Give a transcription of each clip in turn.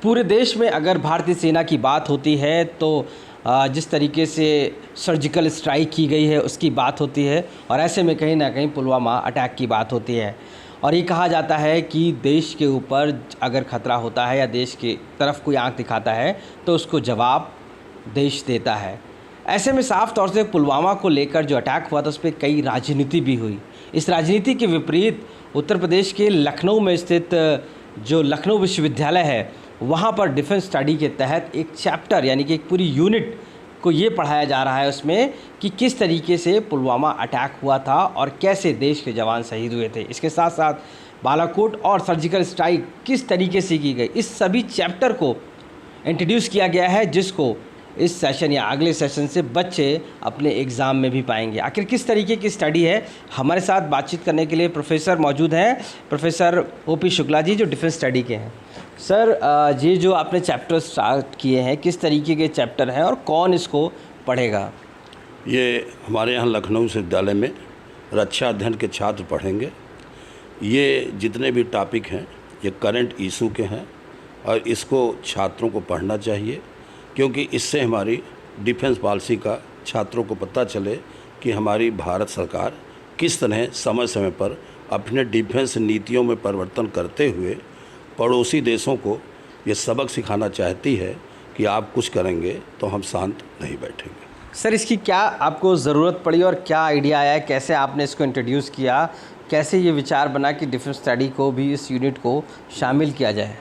पूरे देश में अगर भारतीय सेना की बात होती है तो जिस तरीके से सर्जिकल स्ट्राइक की गई है उसकी बात होती है, और ऐसे में कहीं ना कहीं पुलवामा अटैक की बात होती है। और ये कहा जाता है कि देश के ऊपर अगर खतरा होता है या देश की तरफ कोई आंख दिखाता है तो उसको जवाब देश देता है। ऐसे में साफ तौर से पुलवामा को लेकर जो अटैक हुआ था उस पर कई राजनीति भी हुई। इस राजनीति के विपरीत उत्तर प्रदेश के लखनऊ में स्थित जो लखनऊ विश्वविद्यालय है वहाँ पर डिफेंस स्टडी के तहत एक चैप्टर यानी कि एक पूरी यूनिट को ये पढ़ाया जा रहा है उसमें कि किस तरीके से पुलवामा अटैक हुआ था और कैसे देश के जवान शहीद हुए थे। इसके साथ साथ बालाकोट और सर्जिकल स्ट्राइक किस तरीके से की गई, इस सभी चैप्टर को इंट्रोड्यूस किया गया है, जिसको इस सेशन या अगले सेशन से बच्चे अपने एग्ज़ाम में भी पाएंगे। आखिर किस तरीके की स्टडी है, हमारे साथ बातचीत करने के लिए प्रोफेसर मौजूद हैं, प्रोफेसर ओपी शुक्ला जी जो डिफेंस स्टडी के हैं। सर, ये जो आपने चैप्टर स्टार्ट किए हैं किस तरीके के चैप्टर हैं और कौन इसको पढ़ेगा? ये हमारे यहाँ लखनऊ विश्वविद्यालय में रक्षा अध्ययन के छात्र पढ़ेंगे। ये जितने भी टॉपिक हैं ये करंट इशू के हैं और इसको छात्रों को पढ़ना चाहिए, क्योंकि इससे हमारी डिफेंस पॉलिसी का छात्रों को पता चले कि हमारी भारत सरकार किस तरह समय समय पर अपने डिफेंस नीतियों में परिवर्तन करते हुए पड़ोसी देशों को ये सबक सिखाना चाहती है कि आप कुछ करेंगे तो हम शांत नहीं बैठेंगे। सर, इसकी क्या आपको ज़रूरत पड़ी और क्या आइडिया आया, कैसे आपने इसको इंट्रोड्यूस किया, कैसे ये विचार बना कि डिफेंस स्टडी को भी इस यूनिट को शामिल किया जाए?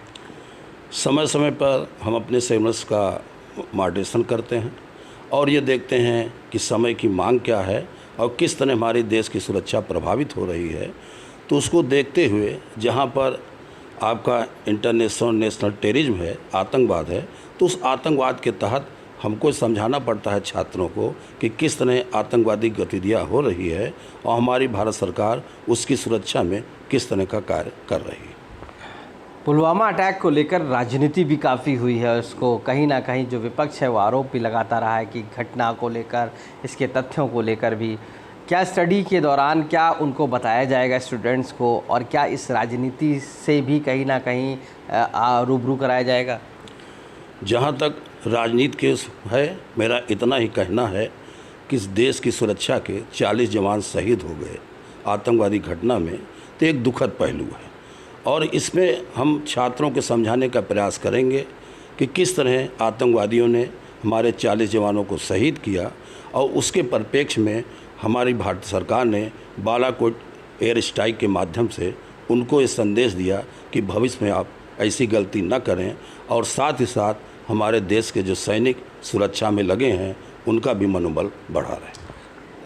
समय समय पर हम अपने सेमिनार्स का मॉडरेशन करते हैं और ये देखते हैं कि समय की मांग क्या है और किस तरह हमारे देश की सुरक्षा प्रभावित हो रही है। तो उसको देखते हुए जहाँ पर आपका इंटरनेशनल नेशनल टेररिज्म है, आतंकवाद है, तो उस आतंकवाद के तहत हमको समझाना पड़ता है छात्रों को कि किस तरह आतंकवादी गतिविधियाँ हो रही है और हमारी भारत सरकार उसकी सुरक्षा में किस तरह का कार्य कर रही है। पुलवामा अटैक को लेकर राजनीति भी काफ़ी हुई है, उसको कहीं ना कहीं जो विपक्ष है वो आरोप भी लगाता रहा है कि घटना को लेकर, इसके तथ्यों को लेकर भी क्या स्टडी के दौरान क्या उनको बताया जाएगा स्टूडेंट्स को, और क्या इस राजनीति से भी कहीं ना कहीं रूबरू कराया जाएगा? जहाँ तक राजनीति के है, मेरा इतना ही कहना है कि इस देश की सुरक्षा के 40 जवान शहीद हो गए आतंकवादी घटना में, तो एक दुखद पहलू है और इसमें हम छात्रों के समझाने का प्रयास करेंगे कि किस तरह आतंकवादियों ने हमारे 40 जवानों को शहीद किया और उसके परिप्रेक्ष्य में हमारी भारत सरकार ने बालाकोट एयर स्ट्राइक के माध्यम से उनको ये संदेश दिया कि भविष्य में आप ऐसी गलती न करें, और साथ ही साथ हमारे देश के जो सैनिक सुरक्षा में लगे हैं उनका भी मनोबल बढ़ा रहे।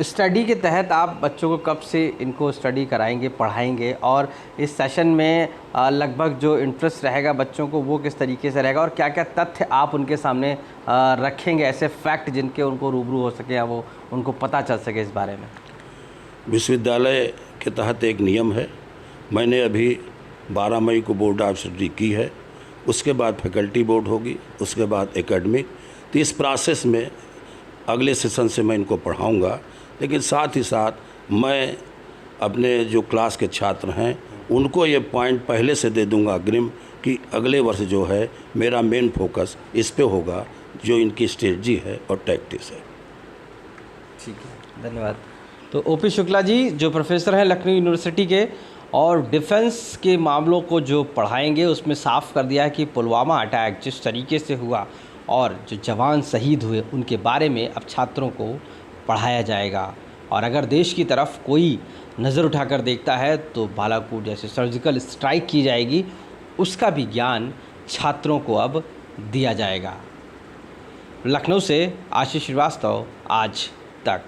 स्टडी के तहत आप बच्चों को कब से इनको स्टडी कराएंगे, पढ़ाएंगे, और इस सेशन में लगभग जो इंटरेस्ट रहेगा बच्चों को वो किस तरीके से रहेगा, और क्या क्या तथ्य आप उनके सामने रखेंगे, ऐसे फैक्ट जिनके उनको रूबरू हो सके या वो उनको पता चल सके इस बारे में? विश्वविद्यालय के तहत एक नियम है, मैंने अभी 12 मई को बोर्ड ऑफ स्टडी की है, उसके बाद फैकल्टी बोर्ड होगी, उसके बाद एकेडमिक। तो इस प्रोसेस में अगले सेशन से मैं इनको पढ़ाऊँगा, लेकिन साथ ही साथ मैं अपने जो क्लास के छात्र हैं उनको ये पॉइंट पहले से दे दूंगा अग्रिम कि अगले वर्ष जो है मेरा मेन फोकस इस पे होगा, जो इनकी स्ट्रेटजी है और टैक्टिक्स है। ठीक है, धन्यवाद। तो ओपी शुक्ला जी जो प्रोफेसर हैं लखनऊ यूनिवर्सिटी के और डिफेंस के मामलों को जो पढ़ाएंगे, उसमें साफ कर दिया है कि पुलवामा अटैक जिस तरीके से हुआ और जो जवान शहीद हुए उनके बारे में अब छात्रों को पढ़ाया जाएगा। और अगर देश की तरफ कोई नज़र उठाकर देखता है तो बालाकोट जैसे सर्जिकल स्ट्राइक की जाएगी, उसका भी ज्ञान छात्रों को अब दिया जाएगा। लखनऊ से आशीष श्रीवास्तव, आज तक।